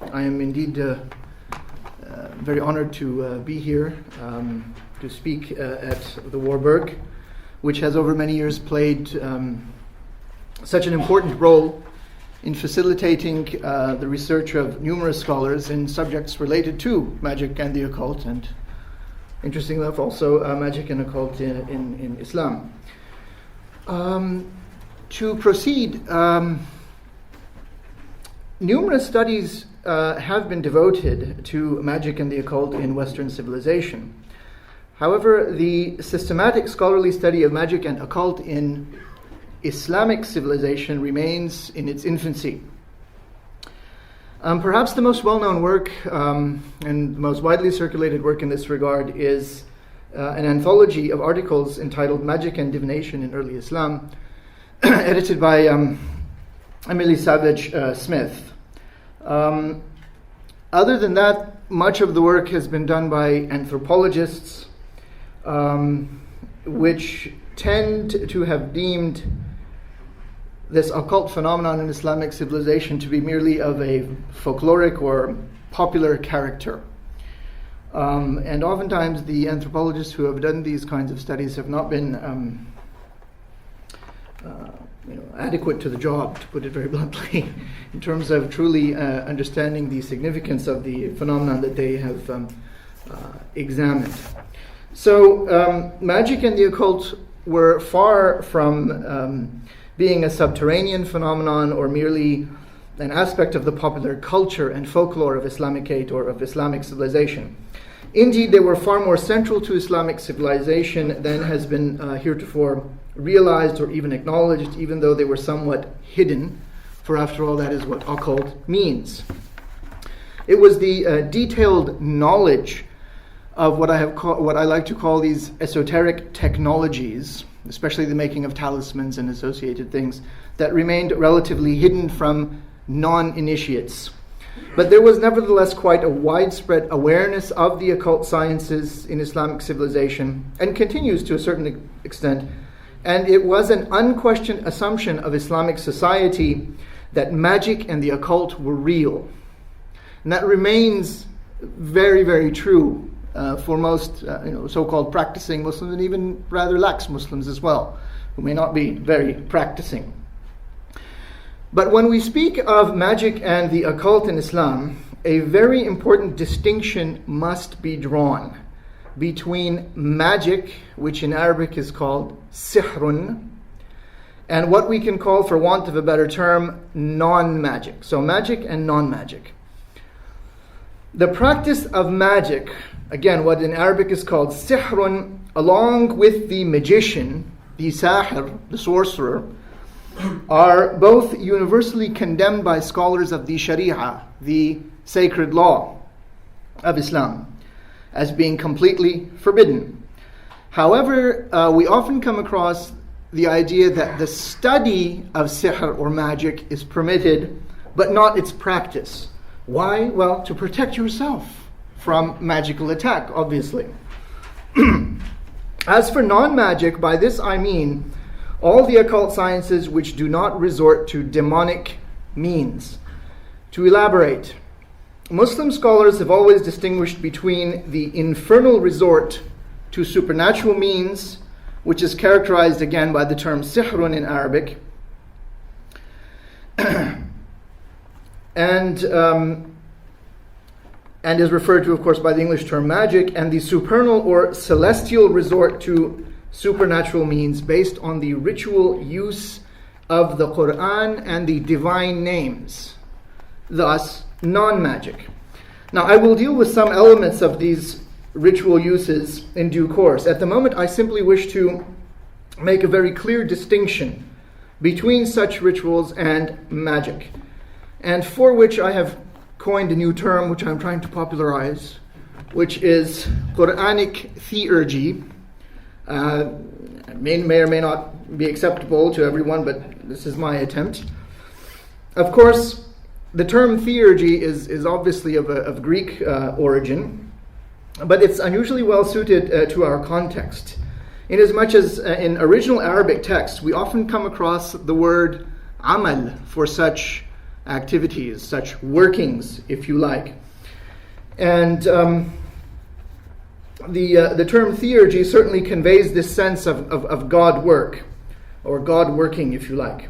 I am indeed very honored to be here to speak at the Warburg, which has over many years played such an important role in facilitating the research of numerous scholars in subjects related to magic and the occult, and interestingly enough also magic and occult in Islam. To proceed, numerous studies have been devoted to magic and the occult in Western civilization. However, the systematic scholarly study of magic and occult in Islamic civilization remains in its infancy. Perhaps the most well-known work and the most widely circulated work in this regard is an anthology of articles entitled Magic and Divination in Early Islam, edited by Emily Savage Smith. Other than that, much of the work has been done by anthropologists, which tend to have deemed this occult phenomenon in Islamic civilization to be merely of a folkloric or popular character. And oftentimes the anthropologists who have done these kinds of studies have not been adequate to the job, to put it very bluntly, in terms of truly understanding the significance of the phenomenon that they have examined. So magic and the occult were far from being a subterranean phenomenon or merely an aspect of the popular culture and folklore of Islamicate or of Islamic civilization. Indeed, they were far more central to Islamic civilization than has been heretofore realized or even acknowledged, even though they were somewhat hidden, for after all, that is what occult means. It was the detailed knowledge of what I like to call these esoteric technologies, especially the making of talismans and associated things, that remained relatively hidden from non-initiates. But there was nevertheless quite a widespread awareness of the occult sciences in Islamic civilization, and continues to a certain extent. And it was an unquestioned assumption of Islamic society that magic and the occult were real. And that remains very, very true for most so-called practicing Muslims, and even rather lax Muslims as well, who may not be very practicing. But when we speak of magic and the occult in Islam, a very important distinction must be drawn between magic, which in Arabic is called sihrun, and what we can call, for want of a better term, non-magic. So magic and non-magic. The practice of magic, again, what in Arabic is called sihrun, along with the magician, the sahir, the sorcerer, are both universally condemned by scholars of the Sharia, the sacred law of Islam, as being completely forbidden. However, we often come across the idea that the study of sihr or magic is permitted, but not its practice. Why? Well, to protect yourself from magical attack, obviously. As for non-magic, by this I mean all the occult sciences which do not resort to demonic means. To elaborate, Muslim scholars have always distinguished between the infernal resort to supernatural means, which is characterized again by the term sihrun in Arabic, and is referred to, of course, by the English term magic, and the supernal or celestial resort to supernatural means based on the ritual use of the Quran and the divine names, thus non-magic. Now, I will deal with some elements of these ritual uses in due course. At the moment, I simply wish to make a very clear distinction between such rituals and magic, and for which I have coined a new term which I'm trying to popularize, which is Quranic theurgy. May or may not be acceptable to everyone, but this is my attempt. Of course, the term theurgy is obviously of Greek origin, but it's unusually well suited to our context, inasmuch as in original Arabic texts we often come across the word amal for such activities, such workings, if you like. And the term theurgy certainly conveys this sense of God work, or God working, if you like.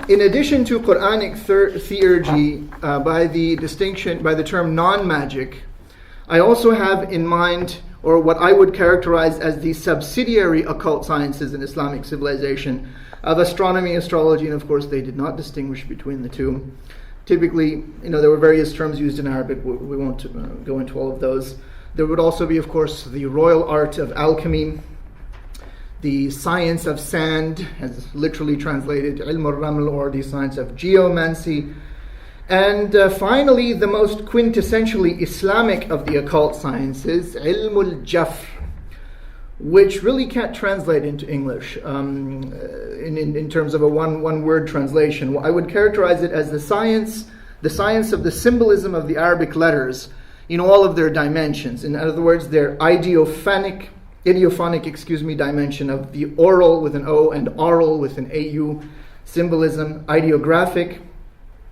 In addition to Quranic theurgy, by the term non-magic, I also have in mind, or what I would characterize as the subsidiary occult sciences in Islamic civilization, of astronomy, astrology, and of course they did not distinguish between the two. Typically, there were various terms used in Arabic. We won't go into all of those. There would also be, of course, the royal art of alchemy, the science of sand, as literally translated, ilm al-raml, or the science of geomancy. And finally, the most quintessentially Islamic of the occult sciences, ilm al-jafr, which really can't translate into English in terms of a one-word translation. I would characterize it as the science of the symbolism of the Arabic letters in all of their dimensions. In other words, their idiophonic dimension of the oral with an O and oral with an AU symbolism, ideographic,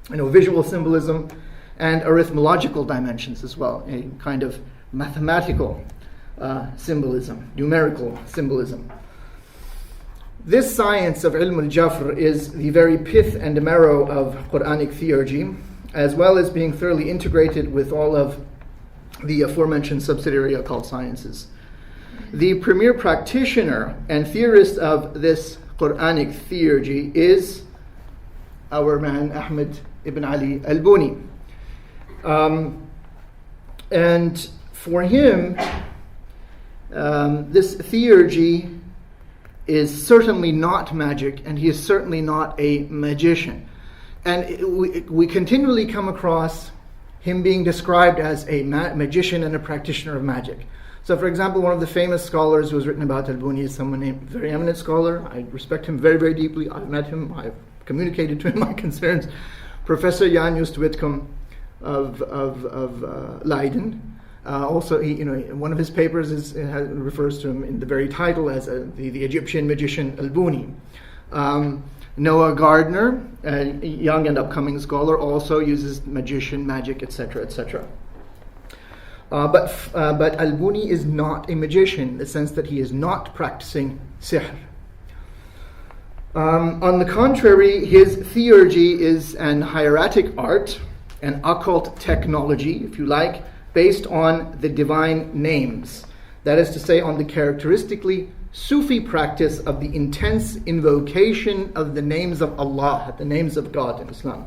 visual symbolism, and arithmological dimensions as well, a kind of mathematical symbolism, numerical symbolism. This science of ilm al-jafr is the very pith and marrow of Quranic theurgy, as well as being thoroughly integrated with all of the aforementioned subsidiary occult sciences. The premier practitioner and theorist of this Quranic theurgy is our man Ahmed ibn Ali al-Buni. And for him, this theurgy is certainly not magic, and he is certainly not a magician. And we continually come across him being described as a magician and a practitioner of magic. So, for example, one of the famous scholars who has written about al-Buni is someone named, a very eminent scholar. I respect him very, very deeply. I've met him. I've communicated to him my concerns. Professor Jan Just Whitcomb of Leiden. Also, one of his papers refers to him in the very title as the Egyptian magician al-Buni. Noah Gardner, a young and upcoming scholar, also uses magician, magic, etc., etc. But al-Buni is not a magician in the sense that he is not practicing sihr. On the contrary, his theurgy is an hieratic art, an occult technology, if you like, based on the divine names. That is to say, on the characteristically Sufi practice of the intense invocation of the names of Allah, the names of God in Islam.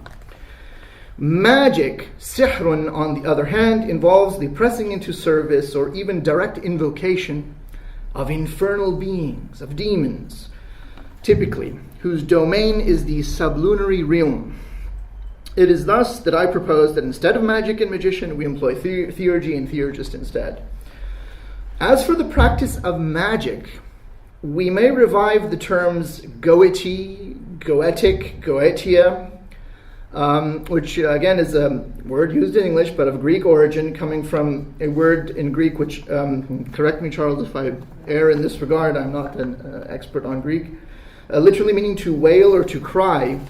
Magic, sihrun, on the other hand, involves the pressing into service or even direct invocation of infernal beings, of demons, typically, whose domain is the sublunary realm. It is thus that I propose that instead of magic and magician, we employ theurgy and theurgist instead. As for the practice of magic, we may revive the terms goeti, goetic, goetia, which again is a word used in English but of Greek origin, coming from a word in Greek which, correct me Charles if I err in this regard, I'm not an expert on Greek, literally meaning to wail or to cry.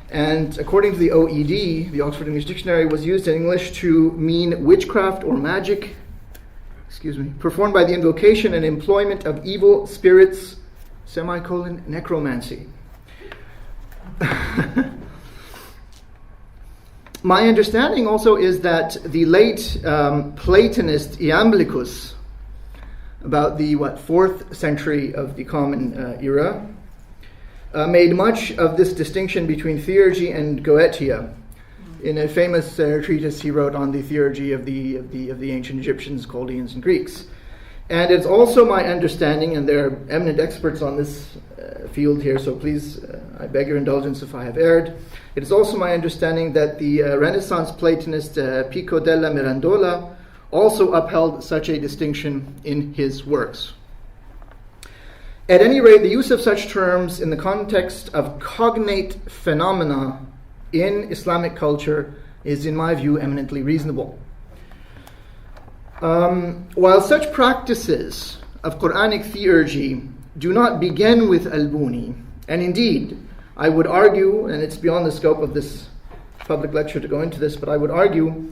And according to the OED, the Oxford English Dictionary, was used in English to mean witchcraft or magic, performed by the invocation and employment of evil spirits, necromancy. My understanding also is that the late Platonist Iamblichus, about the 4th century of the Common Era, made much of this distinction between theurgy and goetia in a famous treatise he wrote on the theurgy of the ancient Egyptians, Chaldeans, and Greeks. And it's also my understanding, and there are eminent experts on this field here, so please, I beg your indulgence if I have erred. It is also my understanding that the Renaissance Platonist Pico della Mirandola also upheld such a distinction in his works. At any rate, the use of such terms in the context of cognate phenomena in Islamic culture is, in my view, eminently reasonable. While such practices of Quranic theurgy do not begin with al-Buni, and indeed, I would argue, and it's beyond the scope of this public lecture to go into this, but I would argue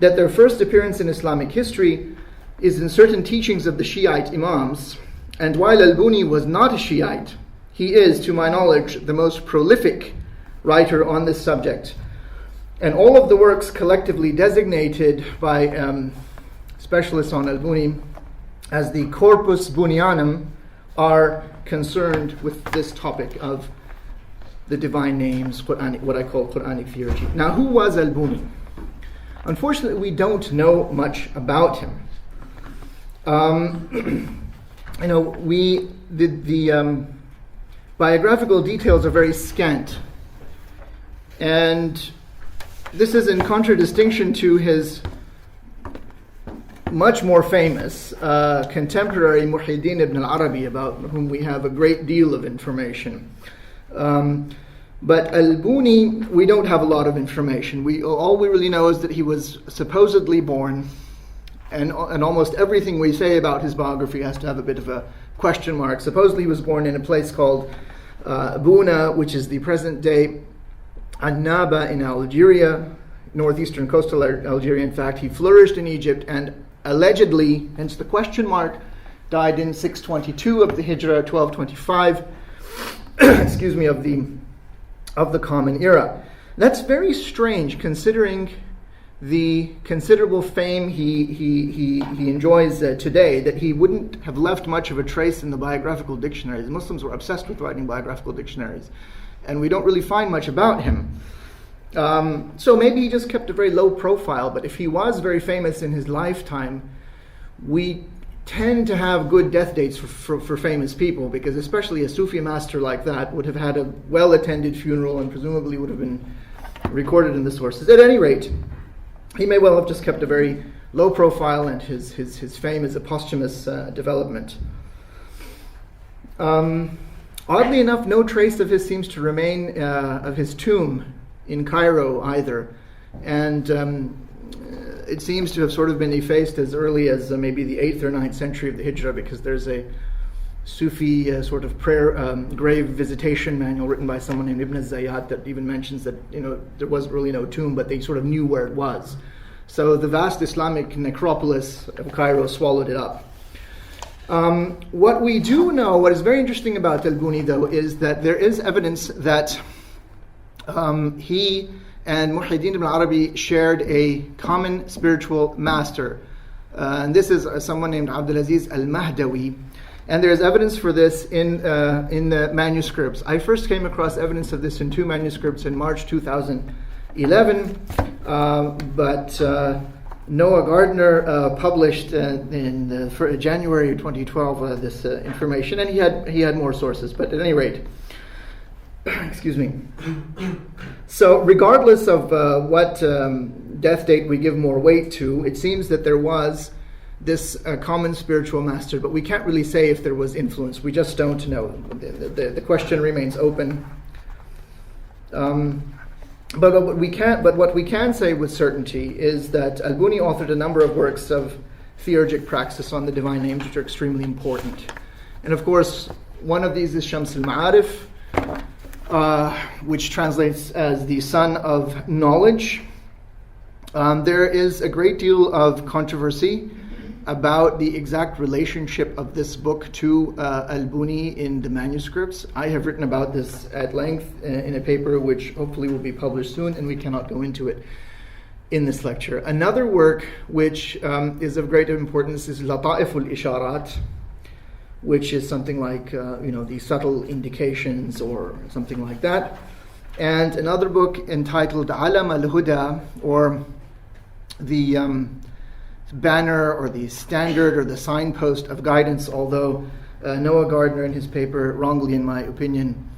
that their first appearance in Islamic history is in certain teachings of the Shiite Imams. And while Al-Buni was not a Shiite, he is, to my knowledge, the most prolific writer on this subject. And all of the works collectively designated by specialists on Al-Buni as the Corpus Bunyanum are concerned with this topic of the divine names, what I call Quranic theology. Now, who was Al-Buni? Unfortunately, we don't know much about him. The biographical details are very scant, and this is in contradistinction to his much more famous contemporary Muhyiddin ibn al-Arabi, about whom we have a great deal of information. But Al-Buni, we don't have a lot of information. All we really know is that he was supposedly born, and almost everything we say about his biography has to have a bit of a question mark. Supposedly he was born in a place called Buna, which is the present-day Annaba in Algeria, northeastern coastal Algeria. In fact, he flourished in Egypt and allegedly, hence the question mark, died in 622 of the Hijrah, 1225, excuse me, of the Common Era. That's very strange, considering the considerable fame he enjoys today, that he wouldn't have left much of a trace in the biographical dictionaries. Muslims were obsessed with writing biographical dictionaries, and we don't really find much about him. So maybe he just kept a very low profile, but if he was very famous in his lifetime, we tend to have good death dates for famous people, because especially a Sufi master like that would have had a well-attended funeral and presumably would have been recorded in the sources. At any rate, he may well have just kept a very low profile, and his fame is a posthumous development. Oddly enough, no trace of his seems to remain of his tomb in Cairo either, and it seems to have sort of been effaced as early as maybe the 8th or 9th century of the Hijrah, because there's a Sufi sort of prayer grave visitation manual written by someone named Ibn Zayyad that even mentions that there was really no tomb, but they sort of knew where it was. So the vast Islamic necropolis of Cairo swallowed it up. What we do know, what is very interesting about Al-Buni though, is that there is evidence that he and Muhyiddin ibn al-Arabi shared a common spiritual master. And this is someone named Abdulaziz al-Mahdawi. And there is evidence for this in the manuscripts. I first came across evidence of this in 2 manuscripts in March 2011, but Noah Gardner published in January 2012 this information, and he had more sources. But at any rate, excuse me. So regardless of what death date we give more weight to, it seems that there was this common spiritual master, but we can't really say if there was influence. We just don't know. The question remains open. But what we can say with certainty is that Al-Buni authored a number of works of theurgic praxis on the divine names, which are extremely important. And of course, one of these is Shams al-Ma'arif, which translates as the sun of knowledge. There is a great deal of controversy about the exact relationship of this book to Al-Buni in the manuscripts. I have written about this at length in a paper which hopefully will be published soon, and we cannot go into it in this lecture. Another work which is of great importance is Lataifs al-Isharat, which is something like the subtle indications or something like that. And another book entitled Alam al-Huda, or the banner or the standard or the signpost of guidance, although Noah Gardner in his paper, wrongly in my opinion,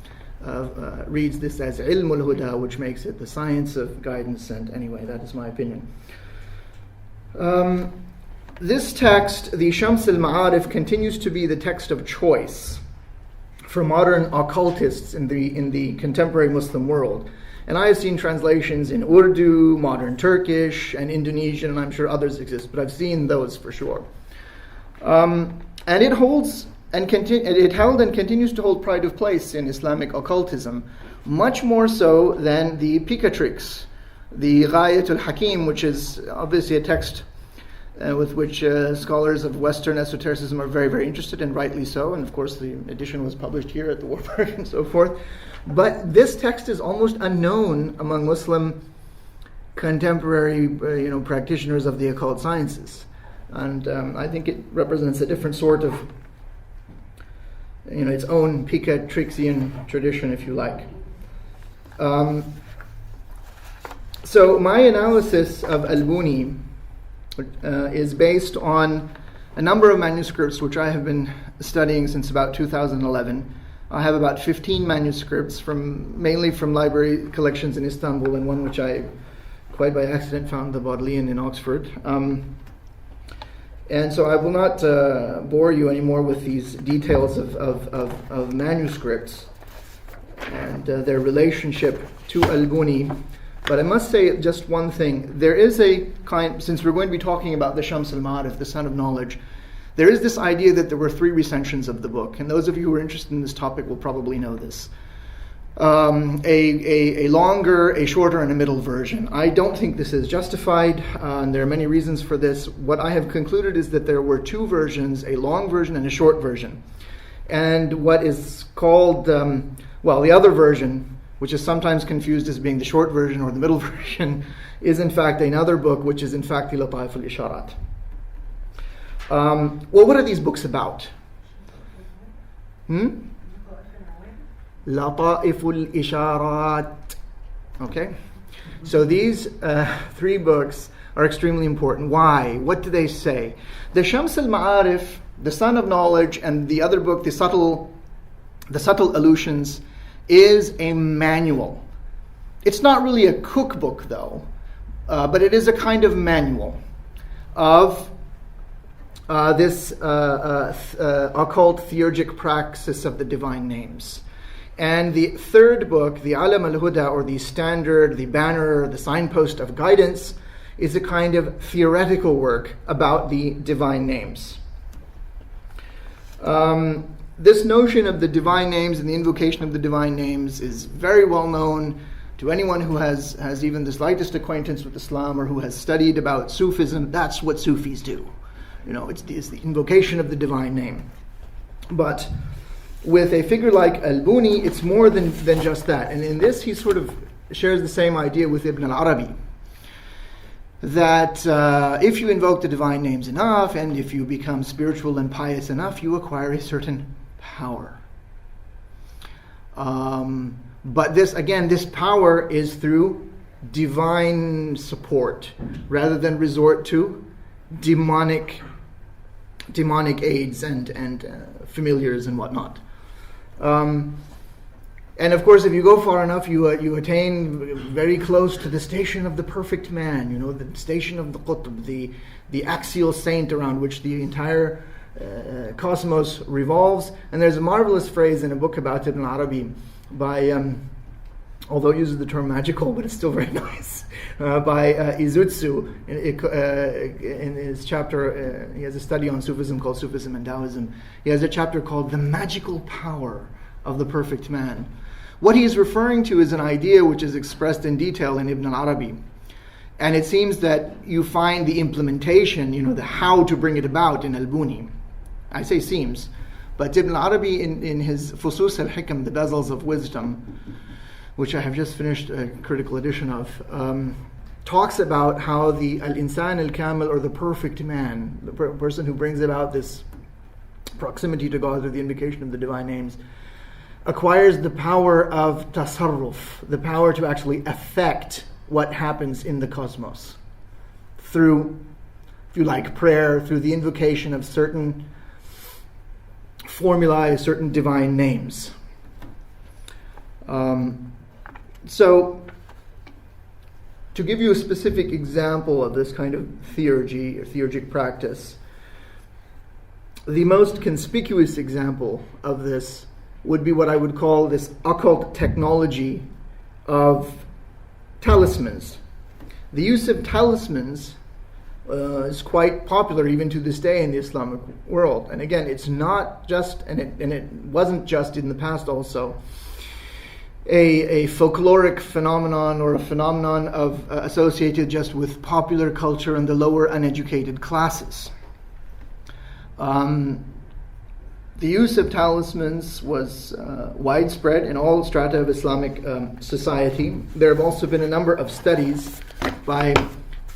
reads this as Ilm al-Huda, which makes it the science of guidance, and anyway, that is my opinion. This text, the Shams al-Ma'arif, continues to be the text of choice for modern occultists in the contemporary Muslim world. And I have seen translations in Urdu, modern Turkish, and Indonesian, and I'm sure others exist, but I've seen those for sure. And it held and continues to hold pride of place in Islamic occultism, much more so than the Picatrix, the Ghayatul Hakim, which is obviously a text with which scholars of Western esotericism are very, very interested, and rightly so. And of course, the edition was published here at the Warburg and so forth. But this text is almost unknown among Muslim contemporary, practitioners of the occult sciences, and I think it represents a different sort of, its own Picatrixian tradition, if you like. So my analysis of Al-Buni is based on a number of manuscripts which I have been studying since about 2011. I have about 15 manuscripts mainly from library collections in Istanbul, and one which I quite by accident found, the Bodleian in Oxford. And so I will not bore you anymore with these details of manuscripts and their relationship to Al-Buni. But I must say just one thing. There is since we're going to be talking about the Shams al-Ma'arif, the Sun of Knowledge, there is this idea that there were 3 recensions of the book. And those of you who are interested in this topic will probably know this. A longer, a shorter, and a middle version. I don't think this is justified, and there are many reasons for this. What I have concluded is that there were 2 versions, a long version and a short version. And what is called, the other version, which is sometimes confused as being the short version or the middle version, is in fact another book, which is in fact the Lataif al-Isharat. What are these books about? Lataif al-Isharat. Okay? So these 3 books are extremely important. Why? What do they say? The Shams al-Ma'arif, the Sun of Knowledge, and the other book, the Subtle Illusions, is a manual. It's not really a cookbook, though, but it is a kind of manual of this occult theurgic praxis of the divine names. And the 3rd book, the Alam al-Huda, or the standard, the banner, the signpost of guidance, is a kind of theoretical work about the divine names. This notion of the divine names and the invocation of the divine names is very well known to anyone who has even the slightest acquaintance with Islam or who has studied about Sufism. That's what Sufis do. It's the invocation of the divine name. But with a figure like Al-Buni, it's more than just that. And in this, he sort of shares the same idea with Ibn al-Arabi, that if you invoke the divine names enough, and if you become spiritual and pious enough, you acquire a certain power. But this power is through divine support, rather than resort to demonic aids and familiars and whatnot. And of course, if you go far enough, you attain very close to the station of the perfect man, the station of the Qutb, the axial saint around which the entire cosmos revolves. And there's a marvelous phrase in a book about Ibn Arabi by, although it uses the term magical, but it's still very nice, by Izutsu. In his chapter, he has a study on Sufism called Sufism and Taoism. He has a chapter called The Magical Power of the Perfect Man. What he's referring to is an idea which is expressed in detail in Ibn Arabi. And it seems that you find the implementation, the how to bring it about in Al-Buni. I say seems, but Ibn Arabi in his Fusus al-Hikam, the Bezels of Wisdom, which I have just finished a critical edition of, talks about how the al-insan al-kamil, or the perfect man, the person who brings about this proximity to God through the invocation of the divine names, acquires the power of tasarruf, the power to actually affect what happens in the cosmos through, if you like, prayer, through the invocation of certain formulae, certain divine names. So, to give you a specific example of this kind of theurgy or theurgic practice, the most conspicuous example of this would be what I would call this occult technology of talismans. The use of talismans is quite popular even to this day in the Islamic world. And again, it's not just, and it wasn't just in the past also, a folkloric phenomenon, or a phenomenon of associated just with popular culture and the lower uneducated classes. The use of talismans was widespread in all strata of Islamic society. There have also been a number of studies by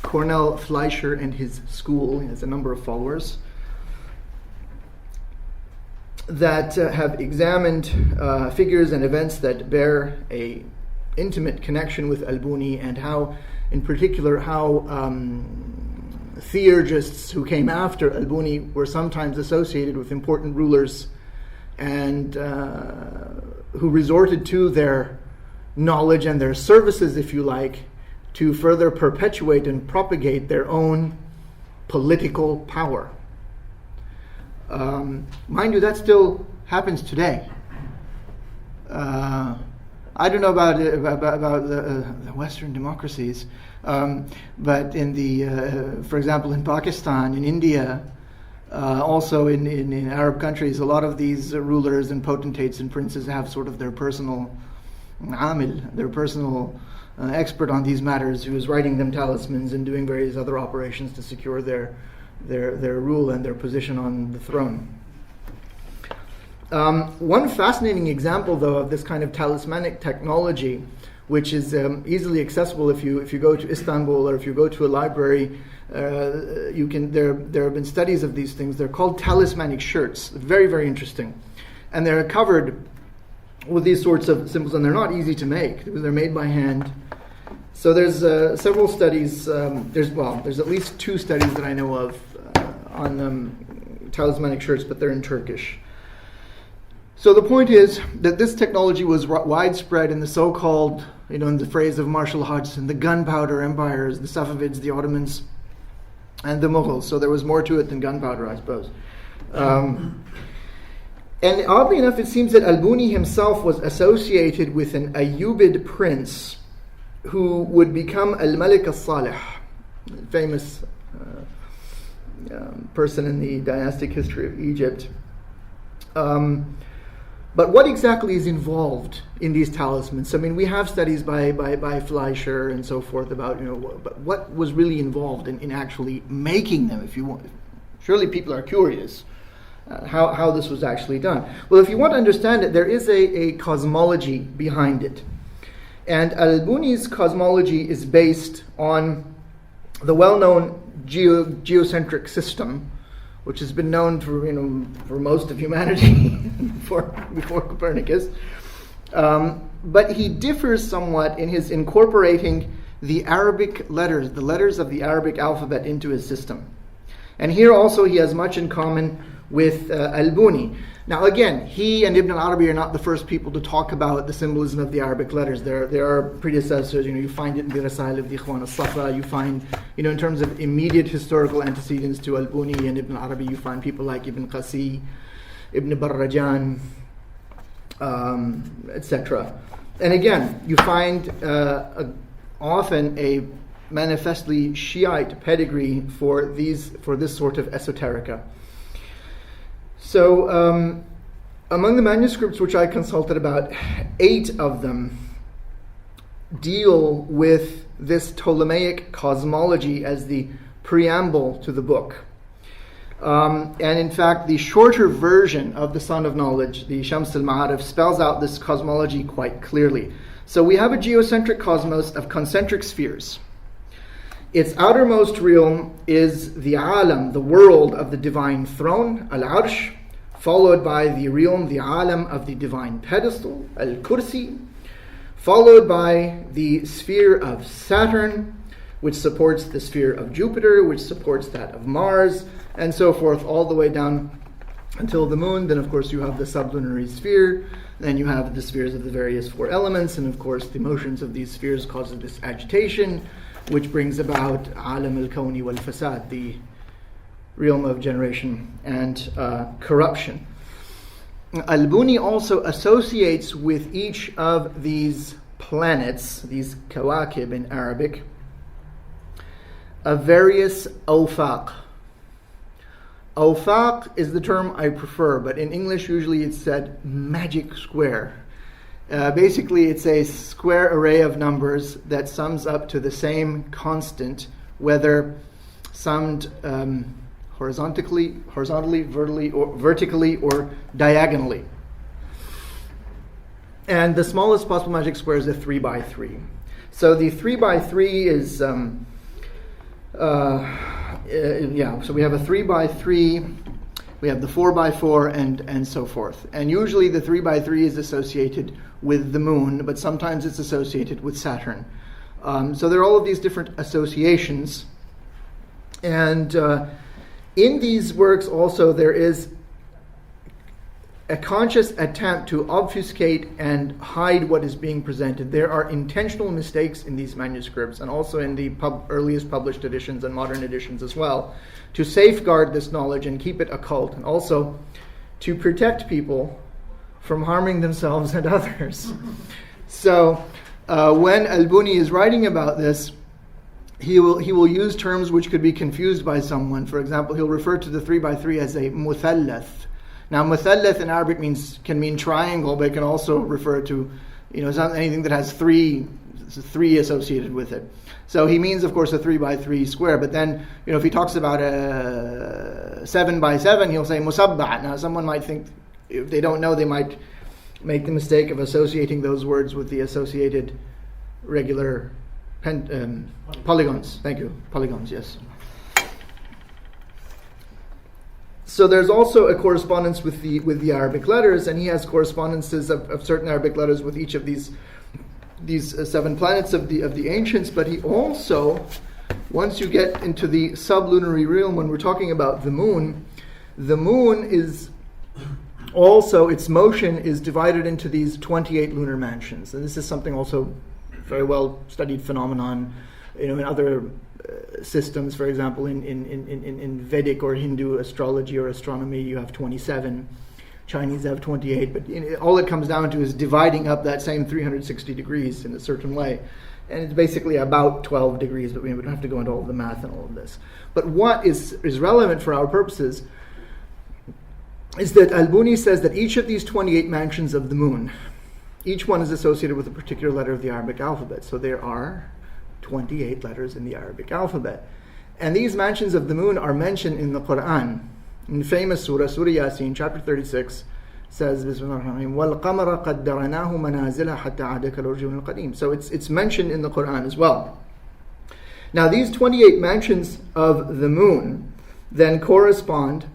Cornel Fleischer and his school. He has a number of followers that have examined figures and events that bear a intimate connection with Al-Buni, and how, in particular, how theurgists who came after Al-Buni were sometimes associated with important rulers, and who resorted to their knowledge and their services, if you like, to further perpetuate and propagate their own political power. Mind you, that still happens today. I don't know about the Western democracies, but in the, for example, in Pakistan, in India, also in Arab countries, a lot of these rulers and potentates and princes have sort of their personal amil, their personal expert on these matters, who is writing them talismans and doing various other operations to secure their rule and their position on the throne. One fascinating example, though, of this kind of talismanic technology, which is easily accessible if you go to Istanbul or if you go to a library, you can. There have been studies of these things. They're called Talismanic Shirts. Very, very interesting, and they're covered with these sorts of symbols, and they're not easy to make because they're made by hand. So there's several studies. There's at least 2 studies that I know of on talismanic shirts, but they're in Turkish. So the point is that this technology was widespread in the so-called, in the phrase of Marshall Hodgson, the gunpowder empires, the Safavids, the Ottomans, and the Mughals. So there was more to it than gunpowder, I suppose. And oddly enough, it seems that Al-Buni himself was associated with an Ayyubid prince who would become Al-Malik al-Salih, famous person in the dynastic history of Egypt. But what exactly is involved in these talismans? I mean, we have studies by Fleischer and so forth about, but what was really involved in actually making them, if you want. Surely people are curious how this was actually done. Well, if you want to understand it, there is a cosmology behind it. And Al-Buni's cosmology is based on the well-known geocentric system, which has been known for most of humanity before Copernicus. But he differs somewhat in his incorporating the Arabic letters, the letters of the Arabic alphabet, into his system. And here also he has much in common with Al-Buni. Now again, he and Ibn al-Arabi are not the first people to talk about the symbolism of the Arabic letters. There are predecessors. You find it in the Rasail of the Ikhwan al-Safa. You find, in terms of immediate historical antecedents to Al-Buni and Ibn al-Arabi, you find people like Ibn Qasi, Ibn Barrajan, etc. And again, you find often a manifestly Shiite pedigree for this sort of esoterica. So, among the manuscripts which I consulted, about 8 of them deal with this Ptolemaic cosmology as the preamble to the book. And in fact, the shorter version of the Sun of Knowledge, the Shams al-Ma'arif, spells out this cosmology quite clearly. So we have a geocentric cosmos of concentric spheres. Its outermost realm is the alam, the world of the divine throne, al-arsh, followed by the realm, the alam of the divine pedestal, al-kursi, followed by the sphere of Saturn, which supports the sphere of Jupiter, which supports that of Mars, and so forth, all the way down until the moon. Then, of course, you have the sublunary sphere. Then you have the spheres of the various 4 elements, and of course, the motions of these spheres causes this agitation, which brings about alam al-kawni wal-fasad, the realm of generation and corruption. Al-Buni also associates with each of these planets, these kawakib in Arabic, a various awfaq. Awfaq is the term I prefer, but in English usually it's said magic square. Basically, it's a square array of numbers that sums up to the same constant, whether summed horizontally, vertically, or diagonally. And the smallest possible magic square is a 3 by 3. So the 3 by 3 is, so we have a 3 by 3, we have the 4 by 4, and so forth. And usually the 3 by 3 is associated with the moon, but sometimes it's associated with Saturn. So there are all of these different associations. And in these works also there is a conscious attempt to obfuscate and hide what is being presented. There are intentional mistakes in these manuscripts, and also in the earliest published editions and modern editions as well, to safeguard this knowledge and keep it occult, and also to protect people from harming themselves and others. So when Al-Buni is writing about this, he will use terms which could be confused by someone. For example, he'll refer to the 3 by 3 as a muthallath. Now, muthallath in Arabic can mean triangle, but it can also refer to, it's not anything that has three associated with it. So he means, of course, a 3 by 3 square. But then, if he talks about a 7 by 7, he'll say musabba'. Now, someone might think, if they don't know, they might make the mistake of associating those words with the associated regular polygons. Thank you. Polygons, yes. So there's also a correspondence with the Arabic letters, and he has correspondences of certain Arabic letters with each of these 7 planets of the ancients. But he also, once you get into the sublunary realm, when we're talking about the moon is also, its motion is divided into these 28 lunar mansions, and this is something also very well studied phenomenon, in other systems. For example, in Vedic or Hindu astrology or astronomy, you have 27. Chinese have 28. But all it comes down to is dividing up that same 360 degrees in a certain way. And it's basically about 12 degrees, but we don't have to go into all of the math and all of this. But what is relevant for our purposes is that Al-Buni says that each of these 28 mansions of the moon, each one is associated with a particular letter of the Arabic alphabet. So there are 28 letters in the Arabic alphabet. And these mansions of the moon are mentioned in the Quran. In the famous Surah Yasin, chapter 36, says, وَالْقَمَرَ قَدَّرَنَاهُ مَنَازِلَ حَتَّى عَادَ كَالْعُرْجُونِ الْقَدِيمِ. So it's mentioned in the Quran as well. Now these 28 mansions of the moon then correspond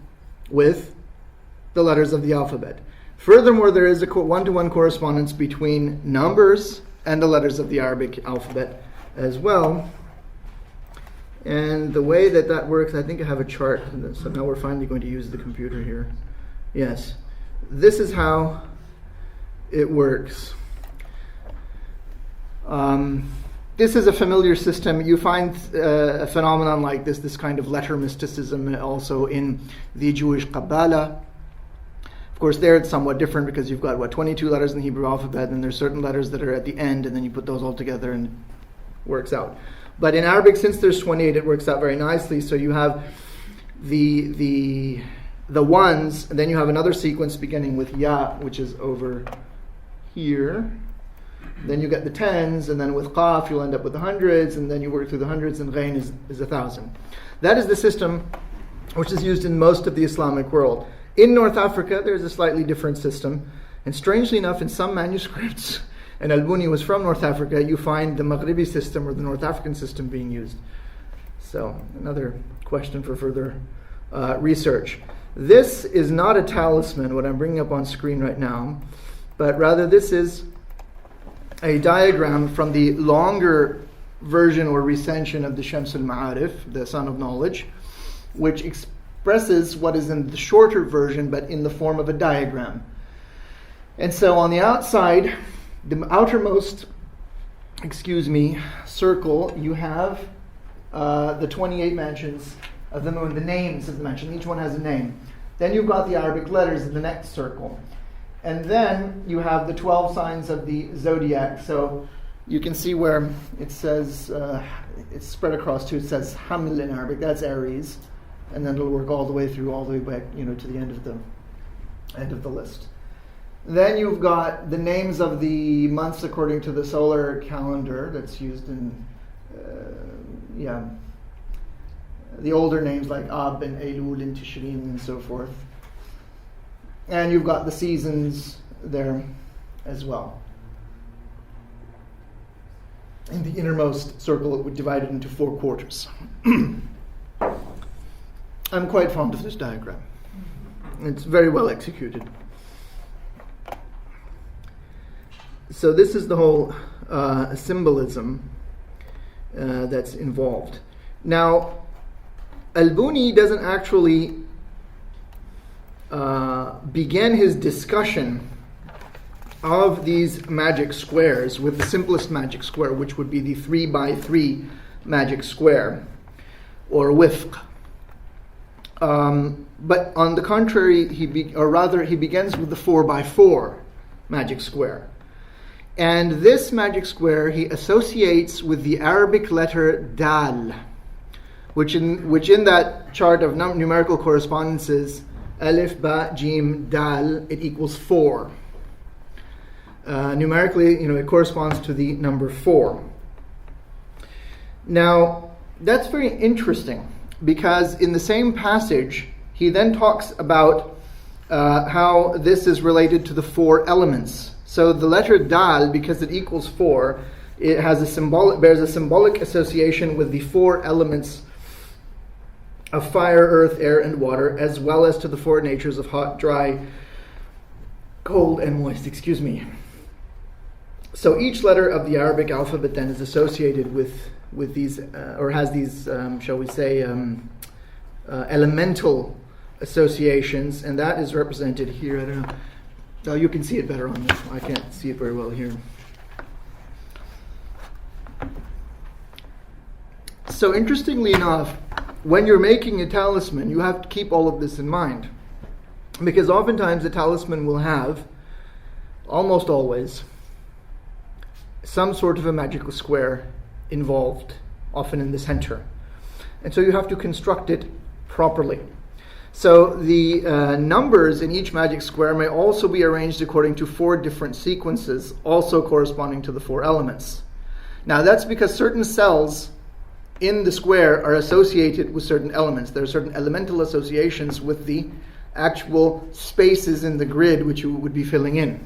with the letters of the alphabet. Furthermore, there is a one-to-one correspondence between numbers and the letters of the Arabic alphabet as well. And the way that works, I think I have a chart. So now we're finally going to use the computer here. Yes. This is how it works. This is a familiar system. You find a phenomenon like this kind of letter mysticism also in the Jewish Kabbalah. Of course, there it's somewhat different because you've got, 22 letters in the Hebrew alphabet, and there's certain letters that are at the end, and then you put those all together and it works out. But in Arabic, since there's 28, it works out very nicely. So you have the ones, and then you have another sequence beginning with ya, which is over here. Then you get the tens, and then with qaf, you'll end up with the hundreds, and then you work through the hundreds, and ghain is 1,000. That is the system which is used in most of the Islamic world. In North Africa, there's a slightly different system. And strangely enough, in some manuscripts, and Al-Buni was from North Africa, you find the Maghribi system or the North African system being used. So, another question for further research. This is not a talisman, what I'm bringing up on screen right now, but rather this is a diagram from the longer version or recension of the Shams al-Ma'arif, the Sun of Knowledge, which expresses what is in the shorter version, but in the form of a diagram. And so on the outside, the outermost, circle, you have the 28 mansions of the moon, the names of the mansion. Each one has a name. Then you've got the Arabic letters in the next circle. And then you have the 12 signs of the zodiac. So you can see where it says, it's spread across too, it says Haml in Arabic, that's Aries. And then it'll work all the way through, all the way back, to the end of the list. Then you've got the names of the months according to the solar calendar that's used in, the older names like Ab and Elul and Tishrin and so forth. And you've got the seasons there as well. In the innermost circle, it would divide it into 4 quarters. I'm quite fond of this diagram. It's very well executed. So this is the whole symbolism that's involved. Now, Al-Buni doesn't actually begin his discussion of these magic squares with the simplest magic square, which would be the 3x3 magic square, or wifq. But on the contrary, he begins with the 4x4 magic square. And this magic square he associates with the Arabic letter Dal, which in that chart of numerical correspondences, Alif, Ba, Jim, Dal, it equals 4. Numerically, it corresponds to the number 4. Now, that's very interesting, because in the same passage, he then talks about how this is related to the 4 elements. So the letter Dal, because it equals 4, it has bears a symbolic association with the 4 elements of fire, earth, air, and water, as well as to the 4 natures of hot, dry, cold, and moist. So each letter of the Arabic alphabet then is associated with these, or has these, shall we say, elemental associations, and that is represented here. I don't know. Oh, you can see it better on this. I can't see it very well here. So interestingly enough, when you're making a talisman, you have to keep all of this in mind, because oftentimes a talisman will have, almost always, some sort of a magical square involved, often in the center. And so you have to construct it properly. So the numbers in each magic square may also be arranged according to 4 different sequences, also corresponding to the 4 elements. Now that's because certain cells in the square are associated with certain elements. There are certain elemental associations with the actual spaces in the grid which you would be filling in.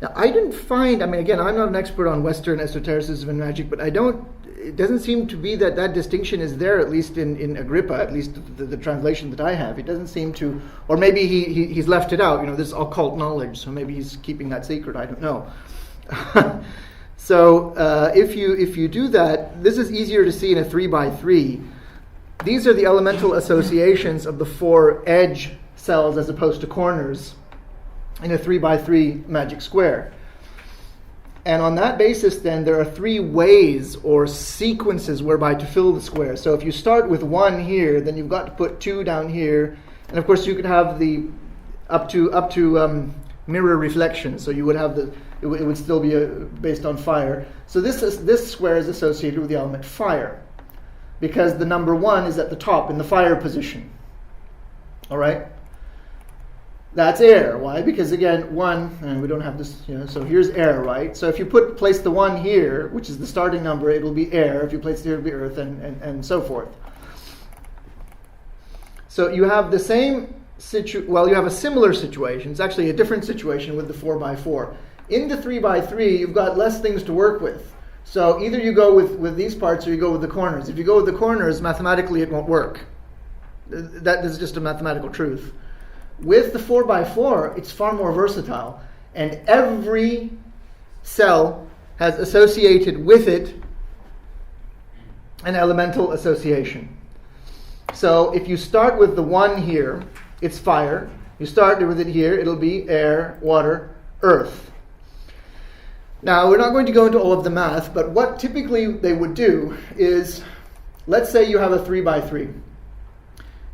Now, I didn't find, again, I'm not an expert on Western esotericism and magic, but it doesn't seem to be that distinction is there, at least in Agrippa, at least the translation that I have. It doesn't seem to, or maybe he's left it out, this occult knowledge, so maybe he's keeping that secret, I don't know. So if you do that, this is easier to see in a 3x3. These are the elemental associations of the 4 edge cells as opposed to corners in a 3x3 magic square. And on that basis, then, there are 3 ways or sequences whereby to fill the square. So if you start with 1 here, then you've got to put 2 down here. And of course, you could have the up to mirror reflection. So you would have it would still be based on fire. So this square is associated with the element fire, because the number 1 is at the top in the fire position. All right? That's air. Why? Because again, 1, and we don't have this, so here's air, right? So if you place the 1 here, which is the starting number, it'll be air. If you place it here, it'll be earth, and so forth. So you have the same you have a similar situation. It's actually a different situation with the 4x4. In the 3x3, you've got less things to work with. So either you go with these parts or you go with the corners. If you go with the corners, mathematically it won't work. That is just a mathematical truth. With the 4x4, it's far more versatile, and every cell has associated with it an elemental association. So if you start with the 1 here, it's fire. You start with it here, it'll be air, water, earth. Now, we're not going to go into all of the math, but what typically they would do is, let's say you have a 3x3.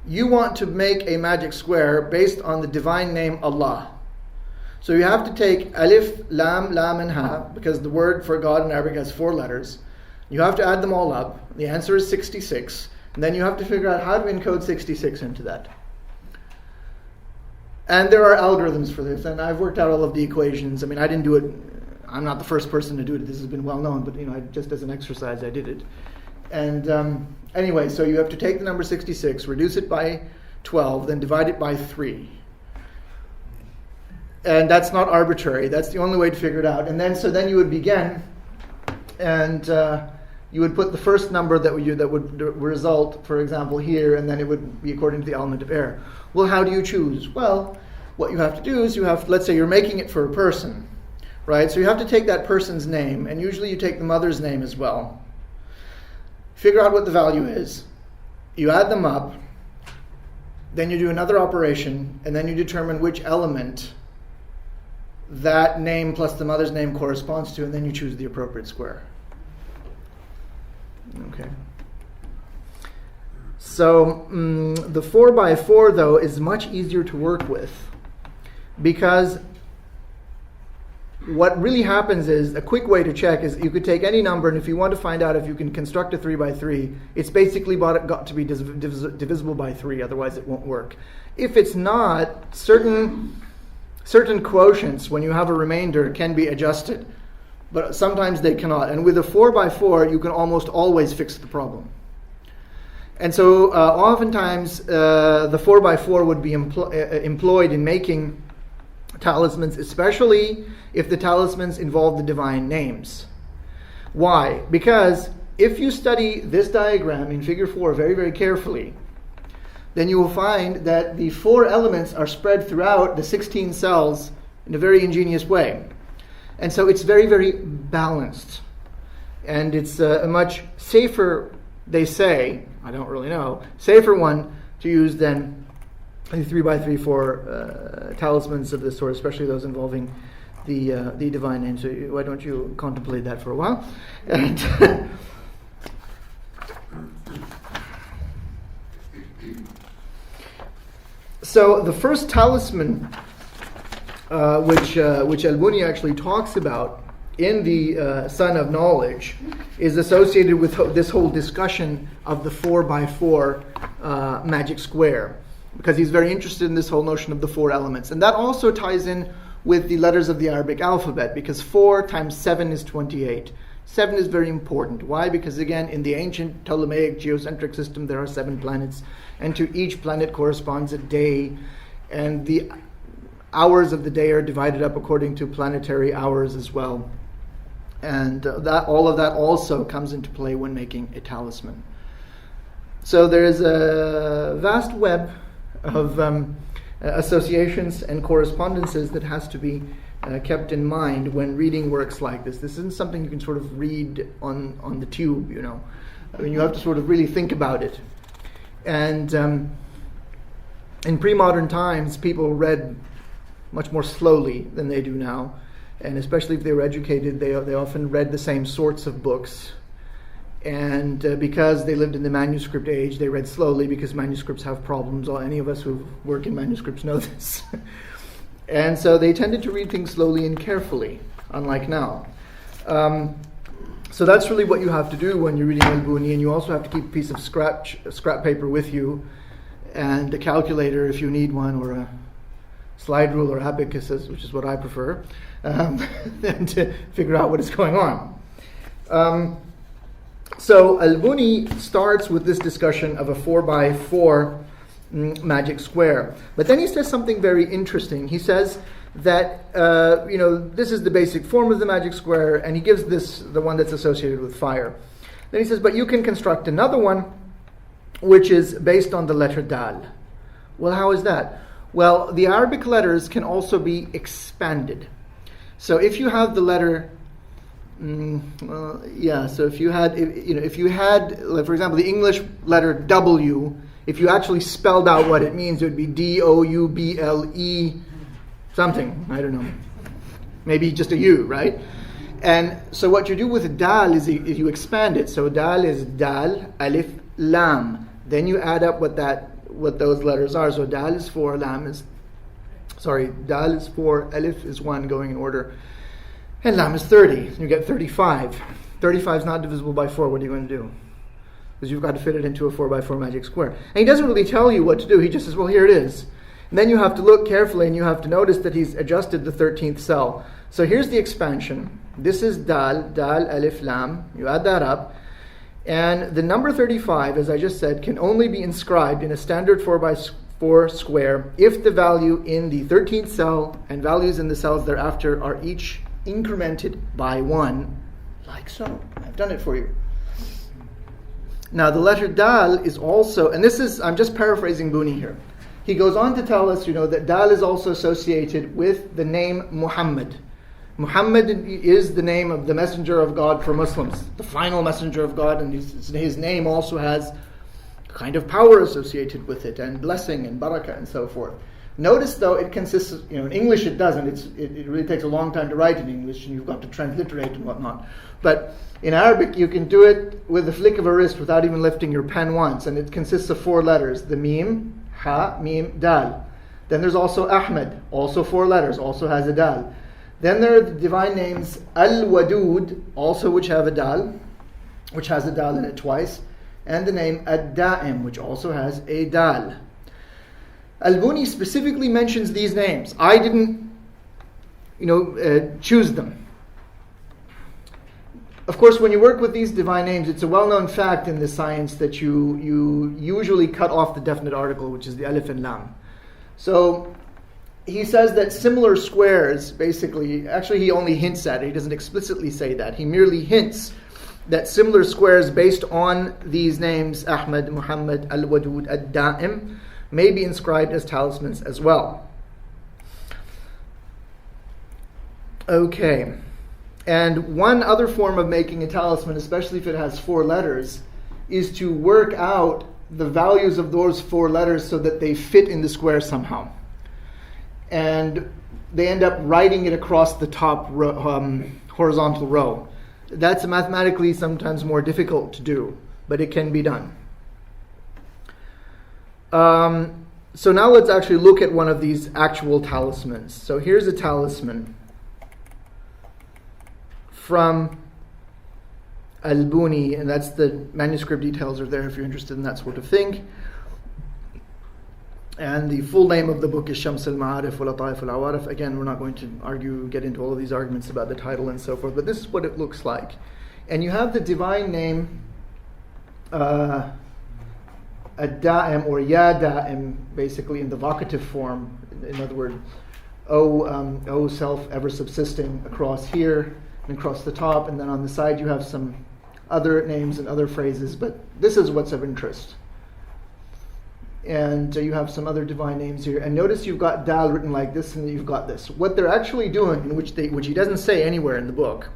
You want to make a magic square based on the divine name Allah. So you have to take alif, lam, and ha, because the word for God in Arabic has 4 letters. You have to add them all up. The answer is 66. And then you have to figure out how to encode 66 into that. And there are algorithms for this, and I've worked out all of the equations. I mean, I didn't do it. I'm not the first person to do it. This has been well known, but just as an exercise, I did it. And anyway, so you have to take the number 66, reduce it by 12, then divide it by 3. And that's not arbitrary. That's the only way to figure it out. And then you would begin, and you would put the first number that would result, for example, here, and then it would be according to the element of air. Well, how do you choose? Well, what you have to do is let's say you're making it for a person, right? So you have to take that person's name, and usually you take the mother's name as well. Figure out what the value is. You add them up, then you do another operation, and then you determine which element that name plus the mother's name corresponds to, and then you choose the appropriate square. Okay. So the 4x4 though is much easier to work with, because what really happens is, a quick way to check is you could take any number, and if you want to find out if you can construct a 3x3, it's basically got to be divisible by 3, otherwise it won't work. If it's not, certain quotients, when you have a remainder, can be adjusted, but sometimes they cannot. And with a 4x4, you can almost always fix the problem. And so oftentimes the 4x4 would be employed in making talismans, especially if the talismans involve the divine names. Why? Because if you study this diagram in figure 4 very, very carefully, then you will find that the 4 elements are spread throughout the 16 cells in a very ingenious way. And so it's very, very balanced. And it's a much safer, they say, I don't really know, safer one to use than the 3x3 for talismans of this sort, especially those involving the divine name. So why don't you contemplate that for a while? And so the first talisman, which Al-Buni actually talks about in the Sun of Knowledge, is associated with this whole discussion of the 4x4 magic square, because he's very interested in this whole notion of the 4 elements. And that also ties in with the letters of the Arabic alphabet, because 4 times 7 is 28. 7 is very important. Why? Because again, in the ancient Ptolemaic geocentric system, there are 7 planets, and to each planet corresponds a day, and the hours of the day are divided up according to planetary hours as well. And all of that also comes into play when making a talisman. So there's a vast web of associations and correspondences that has to be kept in mind when reading works like this. This isn't something you can sort of read on the tube, I mean, you have to sort of really think about it. And in pre-modern times, people read much more slowly than they do now. And especially if they were educated, they often read the same sorts of books. And because they lived in the manuscript age, they read slowly because manuscripts have problems. Any of us who work in manuscripts know this. And so they tended to read things slowly and carefully, unlike now. So that's really what you have to do when you're reading Al-Buni, and you also have to keep a piece of scrap paper with you, and a calculator if you need one, or a slide rule or abacus, which is what I prefer, and to figure out what is going on. So Al-Buni starts with this discussion of a 4x4 magic square. But then he says something very interesting. He says that, this is the basic form of the magic square, and he gives this the one that's associated with fire. Then he says, but you can construct another one, which is based on the letter Dal. Well, how is that? Well, the Arabic letters can also be expanded. So if you have the letter, so if you had, for example, the English letter W, if you actually spelled out what it means, it would be D-O-U-B-L-E something, I don't know. Maybe just a U, right? And so what you do with Dal is you expand it. So Dal is Dal, Alif, Lam. Then you add up what those letters are. So Dal is 4, Dal is 4, Alif is 1 going in order, and Lam is 30. You get 35. 35 is not divisible by 4. What are you going to do? Because you've got to fit it into a 4x4 magic square. And he doesn't really tell you what to do. He just says, well, here it is. And then you have to look carefully and you have to notice that he's adjusted the 13th cell. So here's the expansion. This is dal, alif, lam. You add that up. And the number 35, as I just said, can only be inscribed in a standard 4x4 square if the value in the 13th cell and values in the cells thereafter are each incremented by 1, like so. I've done it for you. Now the letter dal is also, and this is, I'm just paraphrasing Buni here. He goes on to tell us, that dal is also associated with the name Muhammad. Muhammad is the name of the messenger of God for Muslims, the final messenger of God, and his name also has a kind of power associated with it, and blessing and barakah and so forth. Notice though, it consists of, in English it doesn't, it really takes a long time to write in English, and you've got to transliterate and whatnot. But in Arabic you can do it with the flick of a wrist without even lifting your pen once, and it consists of 4 letters, the mim, ha, mim, dal. Then there's also Ahmed, also 4 letters, also has a dal. Then there are the divine names Al-Wadud, also which have a dal, which has a dal in it twice, and the name Ad-Da'im, which also has a dal. Al-Buni specifically mentions these names. I didn't, choose them. Of course, when you work with these divine names, it's a well-known fact in the science that you usually cut off the definite article, which is the alif and lam. So he says that similar squares, basically, actually he only hints at it. He doesn't explicitly say that. He merely hints that similar squares based on these names, Ahmad, Muhammad, Al-Wadud, Ad-Da'im, may be inscribed as talismans as well. Okay. And one other form of making a talisman, especially if it has 4 letters, is to work out the values of those 4 letters so that they fit in the square somehow. And they end up writing it across the top horizontal row. That's mathematically sometimes more difficult to do, but it can be done. So now let's actually look at one of these actual talismans. So here's a talisman from Al-Buni, and that's the manuscript details are there if you're interested in that sort of thing. And the full name of the book is Shams al-Ma'arif wa Lataif al-Awarif. Again, we're not going to get into all of these arguments about the title and so forth, but this is what it looks like. And you have the divine name Ad-Da'im or Ya Da'im, basically in the vocative form. In other words, O self ever subsisting, across here and across the top, and then on the side you have some other names and other phrases, but this is what's of interest. And you have some other divine names here, and notice you've got Dal written like this, and you've got this. What they're actually doing, which he doesn't say anywhere in the book,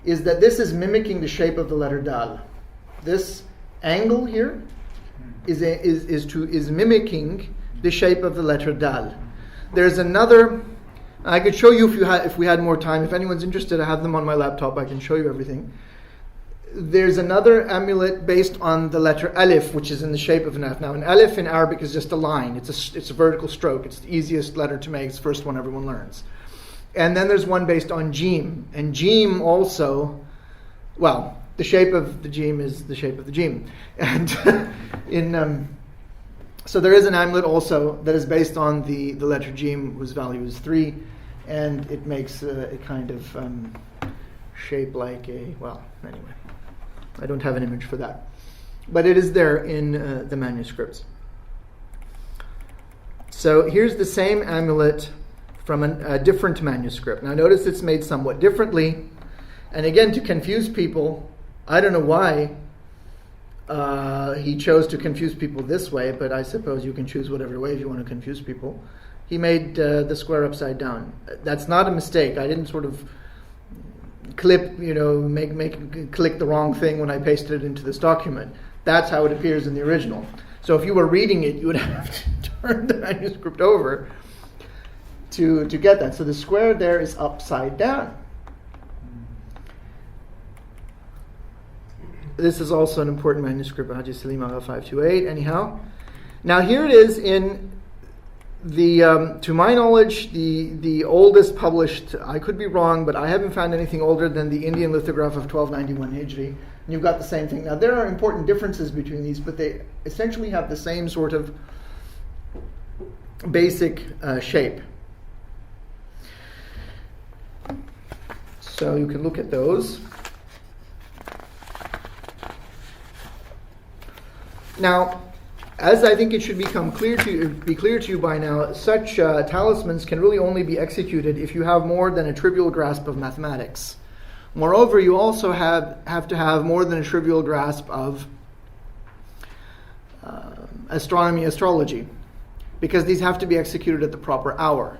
is that this is mimicking the shape of the letter Dal. This angle here is mimicking the shape of the letter Dal. There's another. I could show you if we had more time. If anyone's interested, I have them on my laptop. I can show you everything. There's another amulet based on the letter Alif, which is in the shape of an F. Now, an Alif in Arabic is just a line. It's a vertical stroke. It's the easiest letter to make. It's the first one everyone learns. And then there's one based on Jim. And Jim also, well, the shape of the Jim is the shape of the Jim. And so there is an amulet also that is based on the letter Jim, whose value is 3. And it makes a kind of shape like anyway. I don't have an image for that. But it is there in the manuscripts. So here's the same amulet from a different manuscript. Now notice it's made somewhat differently. And again, to confuse people, I don't know why he chose to confuse people this way, but I suppose you can choose whatever way you want to confuse people. He made the square upside down. That's not a mistake. I didn't sort of click the wrong thing when I pasted it into this document. That's how it appears in the original. So if you were reading it, you would have to turn the manuscript over to get that. So the square there is upside down. This is also an important manuscript, Haji Salim Agha 528. Anyhow, now here it is in the, to my knowledge, the oldest published, I could be wrong, but I haven't found anything older than the Indian lithograph of 1291 Hijri. And you've got the same thing. Now there are important differences between these, but they essentially have the same sort of basic shape. So you can look at those. Now, as I think it should be clear to you by now, such talismans can really only be executed if you have more than a trivial grasp of mathematics. Moreover, you also have to have more than a trivial grasp of astronomy, astrology, because these have to be executed at the proper hour.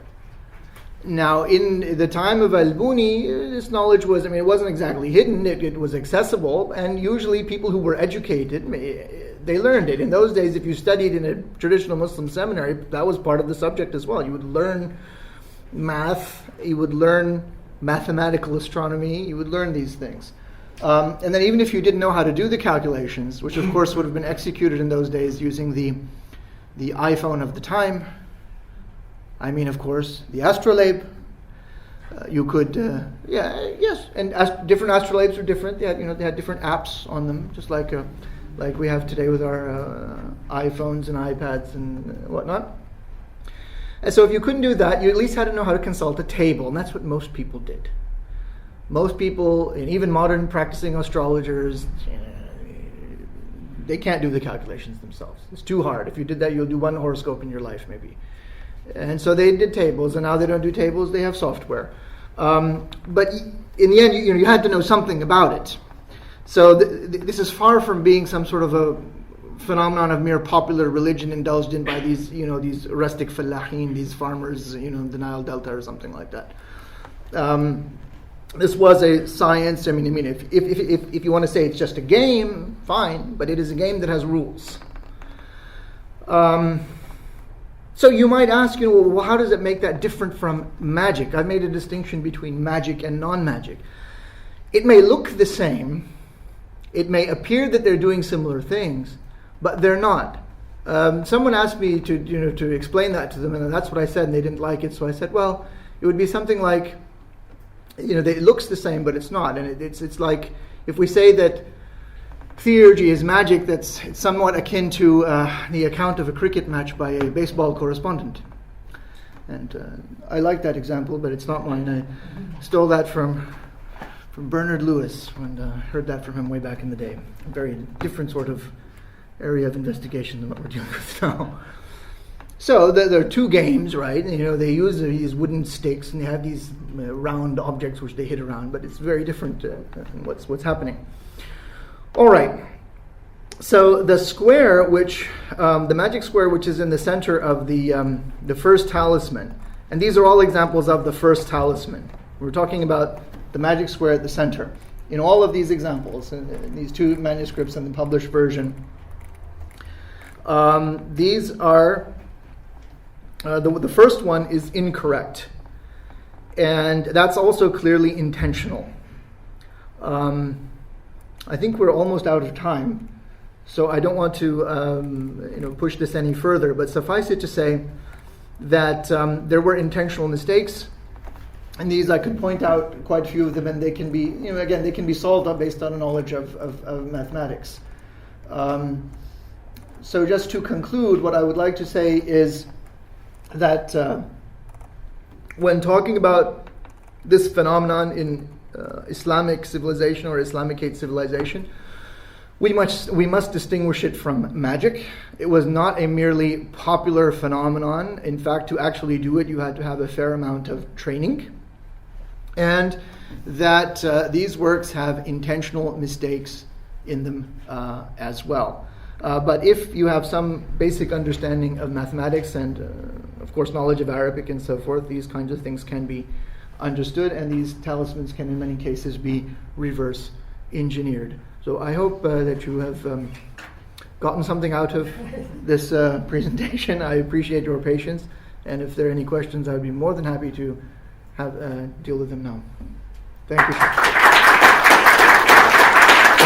Now, in the time of Al-Buni, this knowledge was, it wasn't exactly hidden, it was accessible, and usually people who were educated, they learned it. In those days, if you studied in a traditional Muslim seminary, that was part of the subject as well. You would learn math, you would learn mathematical astronomy, you would learn these things. And then even if you didn't know how to do the calculations, which of course would have been executed in those days using the iPhone of the time, of course, the astrolabe, you could, yes, and different astrolabes were different. They had different apps on them, just like we have today with our iPhones and iPads and whatnot. And so if you couldn't do that, you at least had to know how to consult a table, and that's what most people did. Most people, and even modern practicing astrologers, they can't do the calculations themselves. It's too hard. If you did that, you'll do one horoscope in your life, maybe. And so they did tables, and now they don't do tables, they have software. But in the end, you had to know something about it. So this is far from being some sort of a phenomenon of mere popular religion indulged in by these, these rustic fallahin, these farmers, in the Nile Delta or something like that. This was a science. If you want to say it's just a game, fine, but it is a game that has rules. So you might ask, well, how does it make that different from magic? I've made a distinction between magic and non-magic. It may look the same. It may appear that they're doing similar things, but they're not. Someone asked me to explain that to them, and that's what I said, and they didn't like it. So I said, well, it would be something like, it looks the same, but it's not. And it's like if we say that theurgy is magic, it's somewhat akin to the account of a cricket match by a baseball correspondent. And I like that example, but it's not mine. I stole that from Bernard Lewis, and heard that from him way back in the day. A very different sort of area of investigation than what we're dealing with now. So there are two games, right? They use these wooden sticks, and they have these round objects which they hit around, but it's very different in what's happening. All right. So the square, the magic square, which is in the center of the first talisman, and these are all examples of the first talisman. We're talking about the magic square at the center. In all of these examples, in these two manuscripts and the published version, these are the first one is incorrect, and that's also clearly intentional. I think we're almost out of time, so I don't want to push this any further, but suffice it to say that there were intentional mistakes, and these I could point out quite a few of them, and they can be, they can be solved up based on a knowledge of mathematics. So just to conclude, what I would like to say is that when talking about this phenomenon in Islamic civilization or Islamicate civilization, we must distinguish it from magic. It was not a merely popular phenomenon. In fact, to actually do it, you had to have a fair amount of training. And that these works have intentional mistakes in them as well. But if you have some basic understanding of mathematics and, of course, knowledge of Arabic and so forth, these kinds of things can be understood, and these talismans can in many cases be reverse engineered. So I hope that you have gotten something out of this presentation. I appreciate your patience, and if there are any questions, I would be more than happy to deal with them now. Thank you.